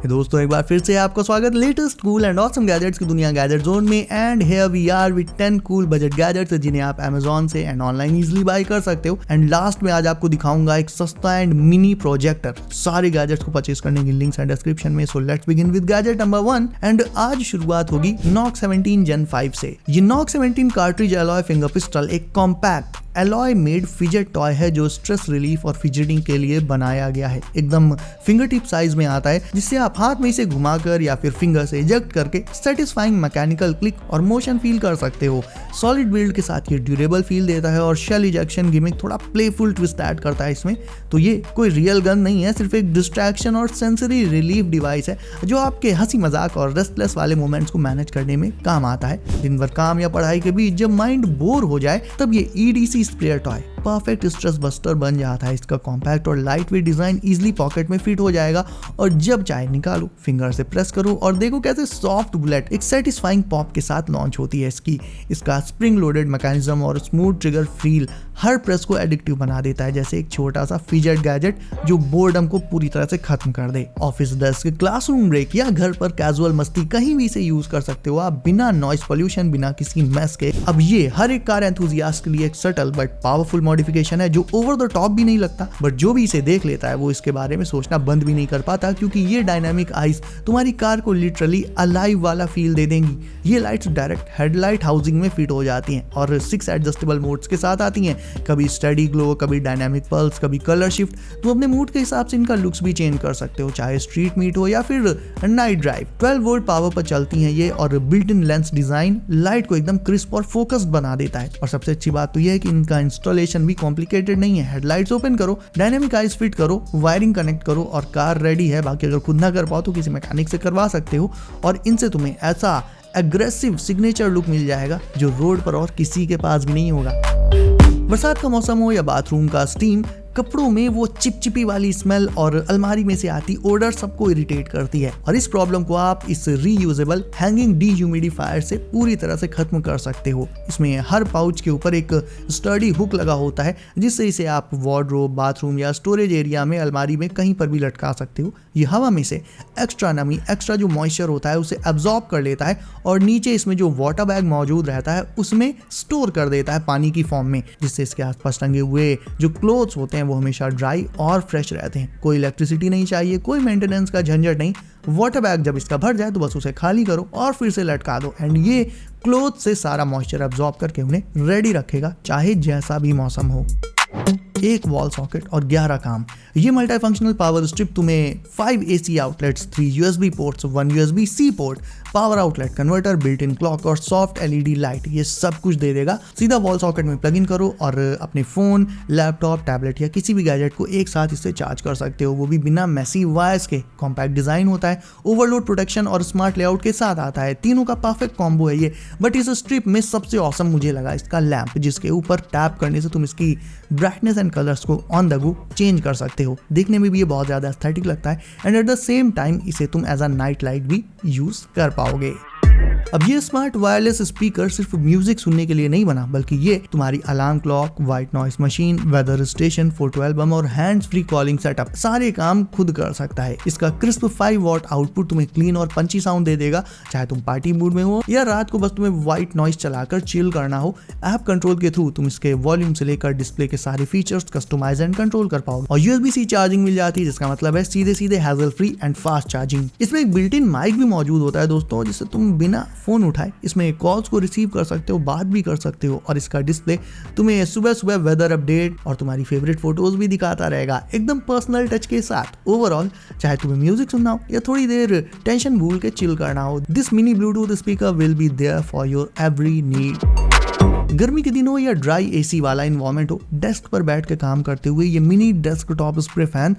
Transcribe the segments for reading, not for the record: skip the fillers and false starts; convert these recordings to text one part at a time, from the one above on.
दोस्तों एक बार फिर से आपका स्वागत latest cool and awesome gadgets की दुनिया गैजेट जोन में। And here we are with 10 cool budget gadgets जिन्हें आप Amazon से एंड ऑनलाइन इजीली बाय कर सकते हो। एंड लास्ट में आज आपको दिखाऊंगा एक सस्ता एंड मिनी प्रोजेक्टर। सारे गैजेट्स को परचेज करने की लिंक्स हैं डिस्क्रिप्शन में। So let's begin with gadget number 1। And आज शुरुआत होगी नॉक 17 Gen 5 से। ये नॉक 17 कार्ट्रिज एलॉय फिंगर पिस्टल एक compact alloy made fidget toy है जो स्ट्रेस रिलीफ और फिजेटिंग के लिए बनाया गया है। एकदम फिंगर टिप साइज में आता है, जिससे आप हाथ में इसे घुमाकर या फिर फिंगर से इजेक्ट करके सेटिस्फाइंग मैकेनिकल क्लिक और मोशन फील कर सकते हो। सॉलिड बिल्ड के साथ ये ड्यूरेबल फील देता है और शेल इजेक्शन गिमिक थोड़ा प्लेफुल ट्विस्ट ऐड करता है इसमें। तो ये कोई रियल गन नहीं है, सिर्फ एक डिस्ट्रैक्शन और सेंसरी रिलीफ डिवाइस है जो आपके हंसी मजाक और रेस्टलेस वाले मोमेंट्स को मैनेज करने में काम आता है। दिन भर काम या पढ़ाई के बीच जब माइंड बोर हो जाए तब ये EDC sprayer toy perfect stress buster बन जाता है। इसका कॉम्पैक्ट और light weight design easily pocket में फिट हो जाएगा और जब चाहे निकालो, फिंगर से प्रेस करो और देखो कैसे सॉफ्ट बुलेट एक सेटिस्फाइंग पॉप के साथ लॉन्च होती है। इसका स्प्रिंग लोडेड मैकेनिज्म और स्मूथ ट्रिगर फील हर प्रेस को एडिक्टिव बना देता है, जैसे एक छोटा सा फिजेट गैजेट जो बोर्डम को पूरी तरह से खत्म कर दे। ऑफिस डेस्क, क्लासरूम ब्रेक या घर पर कैजुअल मस्ती कहीं भी इसे यूज कर सकते हो आप, बिना नॉइस पोल्यूशन, बिना किसी मेस के। अब ये हर एक कार एंथुसियास्ट के लिए एक सटल बट पावरफुल मॉडिफिकेशन है जो ओवर द टॉप भी नहीं लगता, बट जो भी इसे देख लेता है वो इसके बारे में सोचना बंद भी नहीं कर पाता, क्योंकि ये डायनामिक आइज तुम्हारी कार को लिटरली अलाइव वाला फील दे देंगी। ये लाइट्स डायरेक्ट हेडलाइट हाउसिंग में फिट हो जाती हैं और 6 एडजस्टेबल मोड्स के साथ आती हैं, कभी स्टडी ग्लो, कभी डायनामिक पल्स, कभी कलर शिफ्ट। तो अपने मूड के हिसाब से इनका लुक्स भी चेंज कर सकते हो, चाहे स्ट्रीट मीट हो या फिर नाइट ड्राइव। 12 वोल्ट पावर पर चलती हैं ये और built in lens design light को एकदम क्रिस्प और फोकस्ड बना देता है। और सबसे अच्छी बात तो यह है कि इनका इंस्टॉलेशन भी कॉम्प्लिकेटेड नहीं है। हेडलाइट्स ओपन करो, डायनामिक आइज फिट करो, वायरिंग कनेक्ट करो और कार रेडी है। बाकी अगर खुद ना कर पाओ तो किसी मैकेनिक से करवा सकते हो और इनसे तुम्हें ऐसा एग्रेसिव सिग्नेचर लुक मिल जाएगा जो रोड पर और किसी के पास भी नहीं होगा। बरसात का मौसम हो या बाथरूम का स्टीम, कपड़ों में वो चिपचिपी वाली स्मेल और अलमारी में से आती ओडर सबको इरिटेट करती है और इस प्रॉब्लम को आप इस रीयूजेबल हैंगिंग डीह्यूमिडिफायर से पूरी तरह से खत्म कर सकते हो। इसमें हर पाउच के ऊपर एक स्टडी हुक लगा होता है जिससे इसे आप वार्डरोब, बाथरूम या स्टोरेज एरिया में, अलमारी में कहीं पर भी लटका सकते हो। ये हवा में से एक्स्ट्रा नमी, एक्स्ट्रा जो मॉइस्चर होता है उसे एब्जॉर्ब कर लेता है और नीचे इसमें जो वाटर बैग मौजूद रहता है उसमें स्टोर कर देता है पानी की फॉर्म में, जिससे इसके आसपास टंगे हुए जो क्लोथ्स होते हैं वो हमेशा ड्राई और फ्रेश रहते हैं। कोई इलेक्ट्रिसिटी नहीं चाहिए, कोई मेंटेनेंस का झंझट नहीं। वाटर बैग जब इसका भर जाए तो बस उसे खाली करो और फिर से लटका दो एंड ये क्लोथ से सारा मॉइस्चर एब्जॉर्ब करके उन्हें रेडी रखेगा, चाहे जैसा भी मौसम हो। एक वॉल सॉकेट और 11 काम। ये मल्टी फंक्शनल पावर स्ट्रिप तुम्हें 5 AC outlets, 3 USB ports, 1 USB-C port, power outlet converter, built in clock और सॉफ्ट LED लाइट, ये सब कुछ दे देगा। सीधा वॉल सॉकेट में प्लग इन करो और अपने फोन, लैपटॉप, टैबलेट या किसी भी गैजेट को एक साथ इससे चार्ज कर सकते हो, वो भी बिना मैसी वायर्स के। कॉम्पैक्ट डिजाइन होता है, ओवरलोड प्रोटेक्शन और स्मार्ट लेआउट के साथ आता है। तीनों का परफेक्ट कॉम्बो है ये। बट इस स्ट्रिप में सबसे ऑसम मुझे लगा इसका लैंप, जिसके ऊपर टैप करने से तुम इसकी ब्राइटनेस एंड कलर्स को ऑन द गो चेंज कर सकते हो। देखने में भी ये बहुत ज्यादा एस्थेटिक लगता है and at the same time इसे तुम एज अ नाइट लाइट भी यूज कर पाओगे। अब ये स्मार्ट वायरलेस स्पीकर सिर्फ म्यूजिक सुनने के लिए नहीं बना, बल्कि ये तुम्हारी alarm clock, white noise machine, weather station, photo album और हैंड्स फ्री कॉलिंग सेटअप सारे काम खुद कर सकता है। इसका क्रिस्प 5 वॉट आउटपुट तुम्हें क्लीन और पंची साउंड दे देगा, चाहे तुम पार्टी मूड में हो या रात को बस तुम्हें व्हाइट नॉइस चलाकर चिल करना हो। ऐप कंट्रोल के थ्रू तुम इसके वॉल्यूम से लेकर डिस्प्ले के सारे फीचर्स कस्टमाइज एंड कंट्रोल कर पाओगे। और USB-C चार्जिंग मिल जाती है, जिसका मतलब है सीधे सीधे hassle free and fast charging. इसमें एक बिल्ट इन माइक भी मौजूद होता है दोस्तों, जिससे तुम बिना फोन उठाए इसमें कॉल्स को रिसीव कर सकते हो, बात भी कर सकते हो। और इसका डिस्प्ले तुम्हें सुबह सुबह वेदर अपडेट और तुम्हारी फेवरेट फोटोज भी दिखाता रहेगा, एकदम पर्सनल टच के साथ। ओवरऑल चाहे तुम्हें म्यूजिक सुनना हो या थोड़ी देर टेंशन भूल के चिल करना हो, this mini Bluetooth speaker will be there for your every need. गर्मी के दिन हो या ड्राई AC वाला इन्वायरमेंट हो, डेस्क पर बैठ के काम करते हुए ये मिनी डेस्कटॉप स्प्रे फैन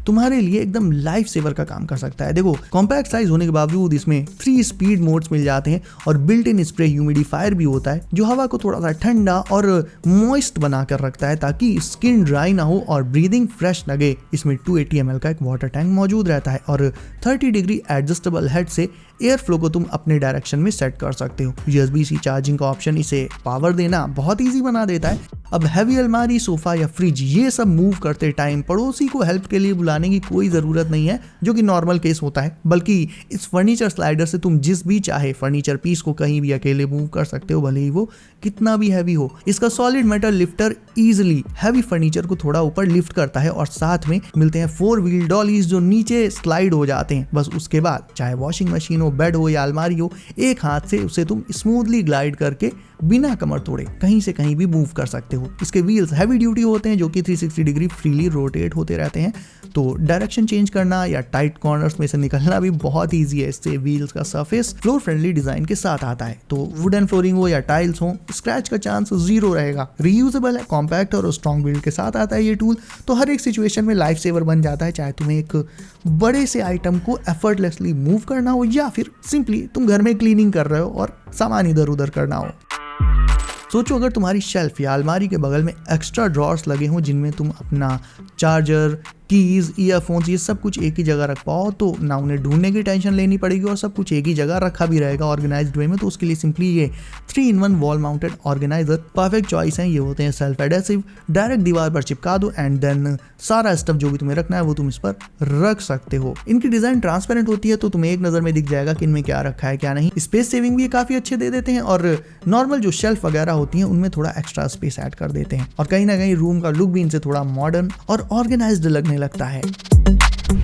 तुम्हारे लिए एकदम लाइफ सेवर का काम कर सकता है। देखो, कॉम्पैक्ट साइज होने के बावजूद इसमें 3 स्पीड मोड्स मिल जाते हैं और बिल्ट इन स्प्रे ह्यूमिडिफायर भी होता है जो हवा को थोड़ा सा ठंडा और मॉइस्ट बनाकर रखता है ताकि स्किन ड्राई ना हो और ब्रीदिंग फ्रेश लगे। इसमें 280 ml का एक वाटर टैंक मौजूद रहता है और 30 डिग्री एडजस्टेबल हेड से एयर फ्लो को तुम अपने डायरेक्शन में सेट कर सकते हो। USB-C चार्जिंग का ऑप्शन इसे पावर देना बहुत ईजी बना देता है। अब हैवी अलमारी, सोफा या फ्रिज ये सब मूव करते टाइम पड़ोसी को हेल्प के लिए बुलाने की कोई ज़रूरत नहीं है, जो कि नॉर्मल केस होता है, बल्कि इस फर्नीचर स्लाइडर से तुम जिस भी चाहे फर्नीचर पीस को कहीं भी अकेले मूव कर सकते हो, भले ही वो कितना भी हैवी हो। इसका solid metal lifter easily heavy furniture को थोड़ा ऊपर लिफ्ट करता है और साथ में मिलते हैं 4 व्हील डॉलीज जो नीचे स्लाइड हो जाते हैं। बस उसके बाद चाहे वॉशिंग मशीन हो, बेड हो या अलमारी हो, एक हाथ से उसे तुम स्मूथली ग्लाइड करके बिना कमर तोड़े कहीं से कहीं भी मूव कर सकते हो। इसके व्हील्स हैवी ड्यूटी होते हैं जो कि 360 डिग्री फ्रीली रोटेट होते रहते हैं, तो डायरेक्शन चेंज करना या टाइट कॉर्नर्स में से निकलना भी बहुत ईजी है। इससे व्हील्स का सरफेस फ्लोर फ्रेंडली डिजाइन के साथ आता है, तो वुडन फ्लोरिंग हो या टाइल्स हो, स्क्रैच का चांस 0 रहेगा। रीयूजेबल है, कॉम्पैक्ट और स्ट्रॉन्ग बिल्ड के साथ आता है ये टूल, तो हर एक सिचुएशन में लाइफ सेवर बन जाता है, चाहे तुम्हें एक बड़े से आइटम को एफर्टलेसली मूव करना हो या फिर सिंपली तुम घर में क्लीनिंग कर रहे हो और सामान इधर उधर करना हो। सोचो अगर तुम्हारी शेल्फ या अलमारी के बगल में एक्स्ट्रा ड्रॉर्स लगे हों जिनमें तुम अपना चार्जर, कीज, ईयरफोन्स ये सब कुछ एक ही जगह रख पाओ, तो ना उन्हें ढूंढने की टेंशन लेनी पड़ेगी और सब कुछ एक ही जगह रखा भी रहेगा ऑर्गेनाइज्ड वे में। तो उसके लिए सिंपली ये 3-in-1 wall mounted organiser perfect choice है। ये होते हैं सेल्फ एडेसिव, डायरेक्ट दीवार पर चिपका दो एंड देन सारा स्टफ जो भी तुम्हें रखना है वो तुम इस पर रख सकते हो। इनकी डिजाइन ट्रांसपेरेंट होती है, तो तुम्हें एक नजर में दिख जाएगा कि इनमें क्या रखा है क्या नहीं। स्पेस सेविंग भी काफी अच्छे दे देते हैं और नॉर्मल जो शेल्फ वगैरह होती है उनमें थोड़ा एक्स्ट्रा स्पेस ऐड कर देते हैं और कहीं ना कहीं रूम का लुक भी इनसे थोड़ा मॉडर्न और ऑर्गेनाइज्ड लगने लगता है।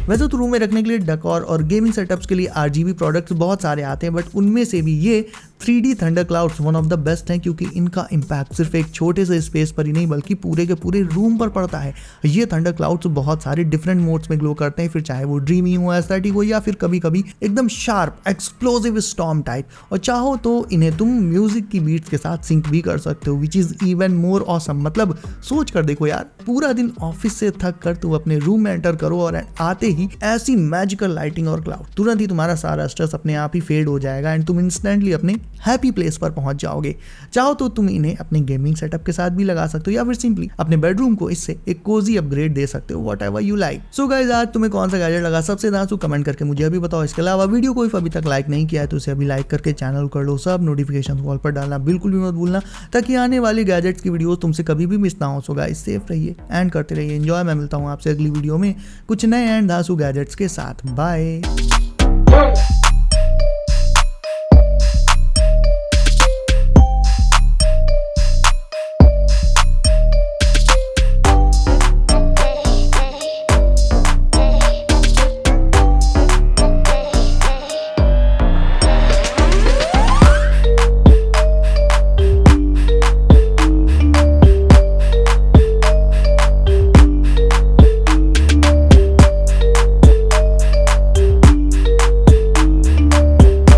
वैसे तो रूम में रखने के लिए डेकोर और गेमिंग सेटअप्स के लिए RGB प्रोडक्ट्स बहुत सारे आते हैं, बट उनमें से भी ये 3D thunder clouds one of the best हैं, क्योंकि इनका इम्पैक्ट सिर्फ एक छोटे से स्पेस पर ही नहीं बल्कि पूरे के पूरे रूम पर पड़ता है। ये थंडर क्लाउड्स बहुत सारे डिफरेंट मोड्स में ग्लो करते हैं, फिर चाहे वो ड्रीमी हो, एस्थेटिक हो या फिर कभी कभी एकदम शार्प एक्सप्लोसिव स्टॉर्म टाइप, और चाहो तो इन्हें तुम म्यूजिक की बीट्स के साथ सिंक भी कर सकते हो, which is even more awesome. मतलब सोच कर देखो यार, पूरा दिन ऑफिस से थक कर तुम अपने रूम में एंटर करो और आते ही ऐसी मैजिकल लाइटिंग और क्लाउड, तुरंत ही तुम्हारा सारा स्ट्रेस अपने आप ही फेड हो जाएगा एंड तुम इंस्टेंटली अपने हैप्पी प्लेस पर पहुंच जाओगे। चाहो तो तुम इन्हें अपने गेमिंग सेटअप के साथ भी लगा सकते हो या फिर सिंपली अपने बेडरूम को इससे एक कोजी अपग्रेड दे सकते हो, whatever you like. So guys, आज तुम्हें कौन सा गैजेट लगा सबसे ज्यादा, कमेंट करके मुझे अभी बताओ। इसके अलावा वीडियो को अभी तक लाइक नहीं किया है तो उसे अभी लाइक करके चैनल कर लो, सब नोटिफिकेशन कॉल पर डालना बिल्कुल भी मत भूलना, ताकि आने वाली गैजेट्स की वीडियो तुमसे कभी भी मिस ना हो। सो गाइस, सेफ रहिए एंड करते रहिए एंजॉय। मैं मिलता हूँ आपसे अगली वीडियो में कुछ नए एंड धांसू गैजेट्स के साथ। बाय।